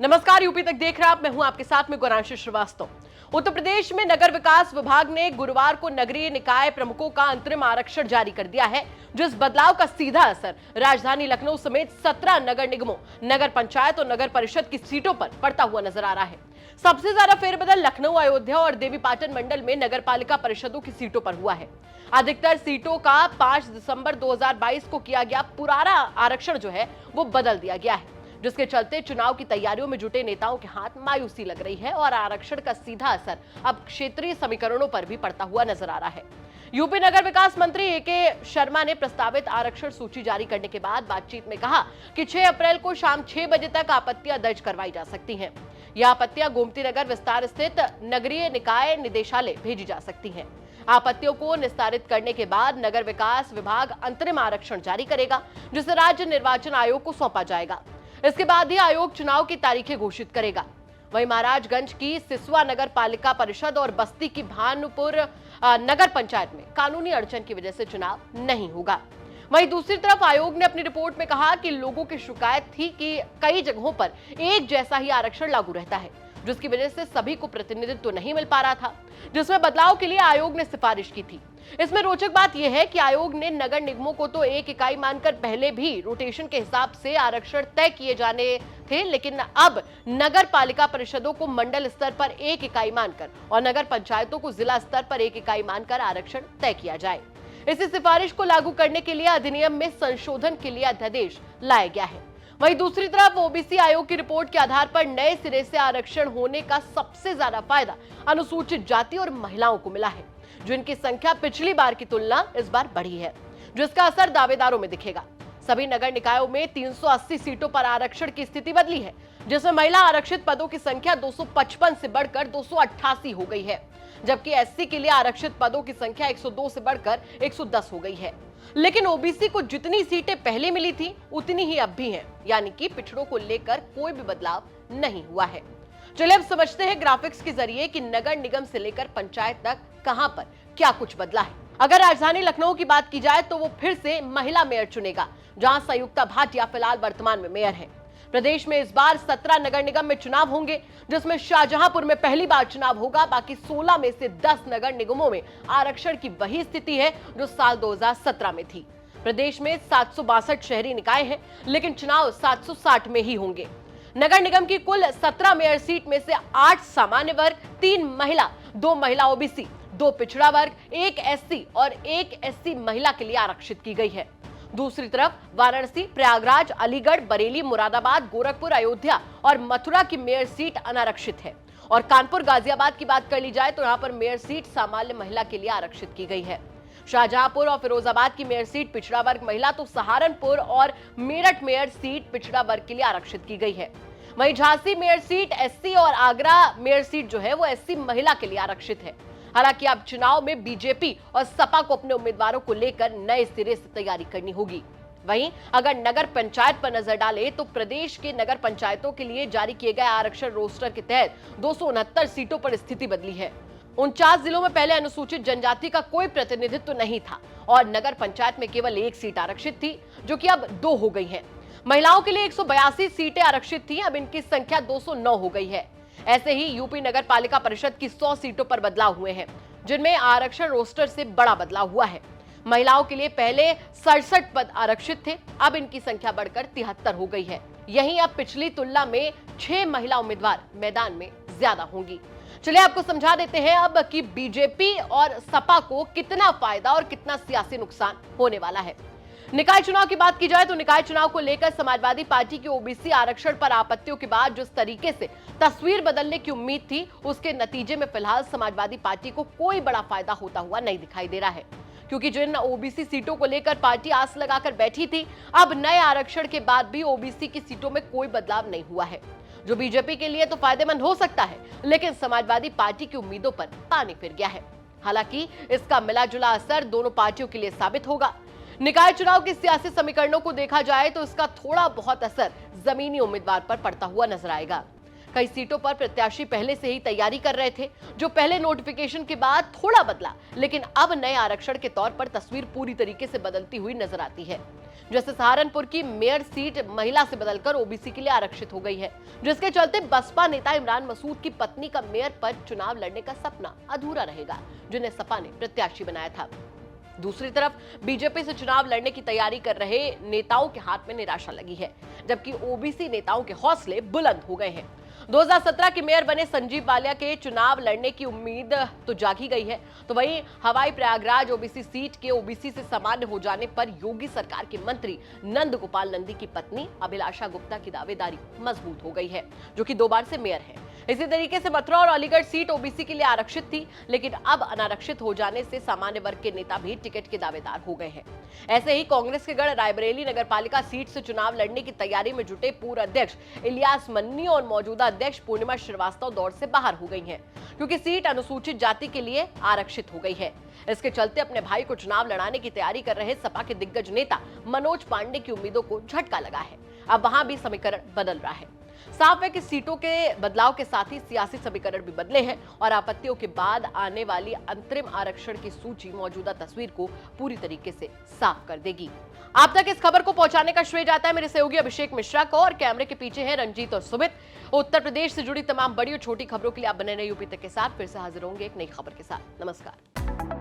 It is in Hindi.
नमस्कार, यूपी तक देख रहे हैं आप। मैं हूं आपके साथ में गौरांशी श्रीवास्तव। उत्तर प्रदेश में नगर विकास विभाग ने गुरुवार को नगरीय निकाय प्रमुखों का अंतरिम आरक्षण जारी कर दिया है, जिस बदलाव का सीधा असर राजधानी लखनऊ समेत 17 नगर निगमों, नगर पंचायत और नगर परिषद की सीटों पर पड़ता हुआ नजर आ रहा है। सबसे ज्यादा फेरबदल लखनऊ, अयोध्या और देवीपाटन मंडल में नगर पालिका परिषदों की सीटों पर हुआ है। अधिकतर सीटों का 5 दिसंबर 2022 को किया गया पुराना आरक्षण जो है वो बदल दिया गया है, जिसके चलते चुनाव की तैयारियों में जुटे नेताओं के हाथ मायूसी लग रही है और आरक्षण का सीधा असर अब क्षेत्रीय समीकरणों पर भी पड़ता हुआ नजर आ रहा है। यूपी नगर विकास मंत्री एके शर्मा ने प्रस्तावित आरक्षण सूची जारी करने के बाद बातचीत में कहा कि 6 अप्रैल को शाम 6 बजे तक आपत्तियां दर्ज करवाई जा सकती हैं। यह आपत्तियां गोमती नगर विस्तार स्थित नगरीय निकाय निदेशालय भेजी जा सकती हैं। आपत्तियों को निस्तारित करने के बाद नगर विकास विभाग अंतरिम आरक्षण जारी करेगा, जिसे राज्य निर्वाचन आयोग को सौंपा जाएगा। इसके बाद ही आयोग चुनाव की तारीखें घोषित करेगा। वहीं महाराजगंज की सिसवा नगर पालिका परिषद और बस्ती की भानुपुर नगर पंचायत में कानूनी अड़चन की वजह से चुनाव नहीं होगा। वहीं दूसरी तरफ आयोग ने अपनी रिपोर्ट में कहा कि लोगों की शिकायत थी कि कई जगहों पर एक जैसा ही आरक्षण लागू रहता है, जिसकी वजह से सभी को प्रतिनिधित्व नहीं मिल पा रहा था, जिसमें बदलाव के लिए आयोग ने सिफारिश की थी। इसमें रोचक बात यह है कि आयोग ने नगर निगमों को तो एक इकाई मानकर पहले भी रोटेशन के हिसाब से आरक्षण तय किए जाने थे, लेकिन अब नगर पालिका परिषदों को मंडल स्तर पर एक इकाई मानकर और नगर पंचायतों को जिला स्तर पर एक इकाई मानकर आरक्षण तय किया जाए। इसी सिफारिश को लागू करने के लिए अधिनियम में संशोधन के लिए अध्यादेश लाया गया है। वहीं दूसरी तरफ ओबीसी आयोग की रिपोर्ट के आधार पर नए सिरे से आरक्षण होने का सबसे ज्यादा फायदा अनुसूचित जाति और महिलाओं को मिला है, जिनकी संख्या पिछली बार की तुलना इस बार बढ़ी है, जिसका असर दावेदारों में दिखेगा। सभी नगर निकायों में 380 सीटों पर आरक्षण की स्थिति बदली है, जिसमें महिला आरक्षित पदों की संख्या 255 से बढ़कर 288 हो गई है, जबकि एससी के लिए आरक्षित पदों की संख्या 102 से बढ़कर 110 हो गई है। लेकिन ओबीसी को जितनी सीटें पहले मिली थी उतनी ही अब भी हैं, यानी कि पिछड़ों को लेकर कोई भी बदलाव नहीं हुआ है। चलिए अब समझते हैं ग्राफिक्स के जरिए कि नगर निगम से लेकर पंचायत तक कहां पर क्या कुछ बदला है। अगर राजधानी लखनऊ की बात की जाए तो वो फिर से महिला मेयर चुनेगा, जहां संयुक्ता भाटिया फिलहाल वर्तमान में मेयर है। प्रदेश में इस बार 17 नगर निगम में चुनाव होंगे, जिसमेमें शाहजहांपुर में पहली बार चुनाव होगा। बाकी 16 में से 10 नगर निगमों में आरक्षण की वही स्थिति है जो साल 2017 में थी। प्रदेश में 762 शहरी निकाय हैं, लेकिन चुनाव 760 में ही होंगे। नगर निगम की कुल 17 मेयर सीट में से 8 सामान्य वर्ग, 3 महिला, 2 महिला ओबीसी, 2 पिछड़ा वर्ग, 1 एससी और 1 एससी महिला के लिए आरक्षित की गई है। दूसरी तरफ वाराणसी, प्रयागराज, अलीगढ़, बरेली, मुरादाबाद, गोरखपुर, अयोध्या और मथुरा की मेयर सीट अनारक्षित है। और कानपुर, गाजियाबाद की बात कर ली जाए तो यहां पर मेयर सीट सामान्य महिला के लिए आरक्षित की गई है। शाहजहांपुर और फिरोजाबाद की मेयर सीट पिछड़ा वर्ग महिला, तो सहारनपुर और मेरठ मेयर सीट पिछड़ा वर्ग के लिए आरक्षित की गई है। वहीं झांसी मेयर सीट एससी और आगरा मेयर सीट जो है वो एससी महिला के लिए आरक्षित है। हालांकि अब चुनाव में बीजेपी और सपा को अपने उम्मीदवारों को लेकर नए सिरे से तैयारी करनी होगी। वहीं अगर नगर पंचायत पर नजर डाले तो प्रदेश के नगर पंचायतों के लिए जारी किए गए आरक्षण रोस्टर के तहत 269 सीटों पर स्थिति बदली है। 49 जिलों में पहले अनुसूचित जनजाति का कोई प्रतिनिधित्व नहीं था और नगर पंचायत में केवल 1 सीट आरक्षित थी, जो कि अब 2 हो गई है। महिलाओं के लिए 182 सीटें आरक्षित थी, अब इनकी संख्या 209 हो गई है। ऐसे ही यूपी नगर पालिका परिषद की 100 सीटों पर बदलाव हुए हैं, जिनमें आरक्षण रोस्टर से बड़ा बदलाव हुआ है। महिलाओं के लिए पहले 67 पद आरक्षित थे, अब इनकी संख्या बढ़कर 73 हो गई है। यहीं अब पिछली तुलना में 6 महिला उम्मीदवार मैदान में ज्यादा होंगी। चलिए आपको समझा देते हैं अब कि बीजेपी और सपा को कितना फायदा और कितना सियासी नुकसान होने वाला है। निकाय चुनाव की बात की जाए तो निकाय चुनाव को लेकर समाजवादी पार्टी की ओबीसी आरक्षण पर आपत्तियों के बाद जिस तरीके से तस्वीर बदलने की उम्मीद थी, उसके नतीजे में फिलहाल समाजवादी पार्टी को कोई बड़ा फायदा होता हुआ नहीं दिखाई दे रहा है, क्योंकि जिन ओबीसी सीटों को लेकर पार्टी आस लगाकर बैठी थी, अब नए आरक्षण के बाद भी ओबीसी की सीटों में कोई बदलाव नहीं हुआ है, जो बीजेपी के लिए तो फायदेमंद हो सकता है, लेकिन समाजवादी पार्टी की उम्मीदों पर पानी फिर गया है। हालांकि इसका मिला जुला असर दोनों पार्टियों के लिए साबित होगा। निकाय चुनाव के सियासी समीकरणों को देखा जाए तो इसका थोड़ा बहुत असर जमीनी उम्मीदवार पर पड़ता हुआ नजर आएगा। कई सीटों पर प्रत्याशी पहले से ही तैयारी कर रहे थे, जो पहले नोटिफिकेशन के बाद थोड़ा बदला, लेकिन अब नए आरक्षण के तौर पर तस्वीर पूरी तरीके से बदलती हुई नजर आती है। जैसे सहारनपुर की मेयर सीट महिला से बदलकर ओबीसी के लिए आरक्षित हो गई है, जिसके चलते बसपा नेता इमरान मसूद की पत्नी का मेयर पर चुनाव लड़ने का सपना अधूरा रहेगा, जिन्हें सपा ने प्रत्याशी बनाया था। दूसरी तरफ बीजेपी से चुनाव लड़ने की तैयारी कर रहे नेताओं के हाथ में निराशा लगी है, जबकि ओबीसी नेताओं के हौसले बुलंद हो गए हैं। 2017 के मेयर बने संजीव बालिया के चुनाव लड़ने की उम्मीद तो जागी गई है, तो वहीं हवाई प्रयागराज ओबीसी सीट के ओबीसी से सामान्य हो जाने पर योगी सरकार के मंत्री नंद गोपाल नंदी की पत्नी अभिलाषा गुप्ता की दावेदारी मजबूत हो गई है, जो कि 2 बार से मेयर है। इसी तरीके से मथुरा और अलीगढ़ सीट ओबीसी के लिए आरक्षित थी, लेकिन अब अनारक्षित हो जाने से सामान्य वर्ग के नेता भी टिकट के दावेदार हो गए हैं। ऐसे ही कांग्रेस के गढ़ रायबरेली नगरपालिका सीट से चुनाव लड़ने की तैयारी में जुटे पूर्व अध्यक्ष इलियास मन्नी और मौजूदा अध्यक्ष पूर्णिमा श्रीवास्तव दौड़ से बाहर हो गई हैं, क्योंकि सीट अनुसूचित जाति के लिए आरक्षित हो गई है। इसके चलते अपने भाई को चुनाव लड़ाने की तैयारी कर रहे सपा के दिग्गज नेता मनोज पांडे की उम्मीदों को झटका लगा है। अब वहां भी समीकरण बदल रहा है। साफ है कि सीटों के बदलाव के साथ ही सियासी समीकरण भी बदले हैं और आपत्तियों के बाद आने वाली अंतरिम आरक्षण की सूची मौजूदा तस्वीर को पूरी तरीके से साफ कर देगी। आप तक इस खबर को पहुंचाने का श्रेय जाता है मेरे सहयोगी अभिषेक मिश्रा को, और कैमरे के पीछे हैं रंजीत और सुमित। उत्तर प्रदेश से जुड़ी तमाम बड़ी और छोटी खबरों के लिए आप बने रहिए यूपी तक के साथ। फिर से हाजिर होंगे एक नई खबर के साथ। नमस्कार।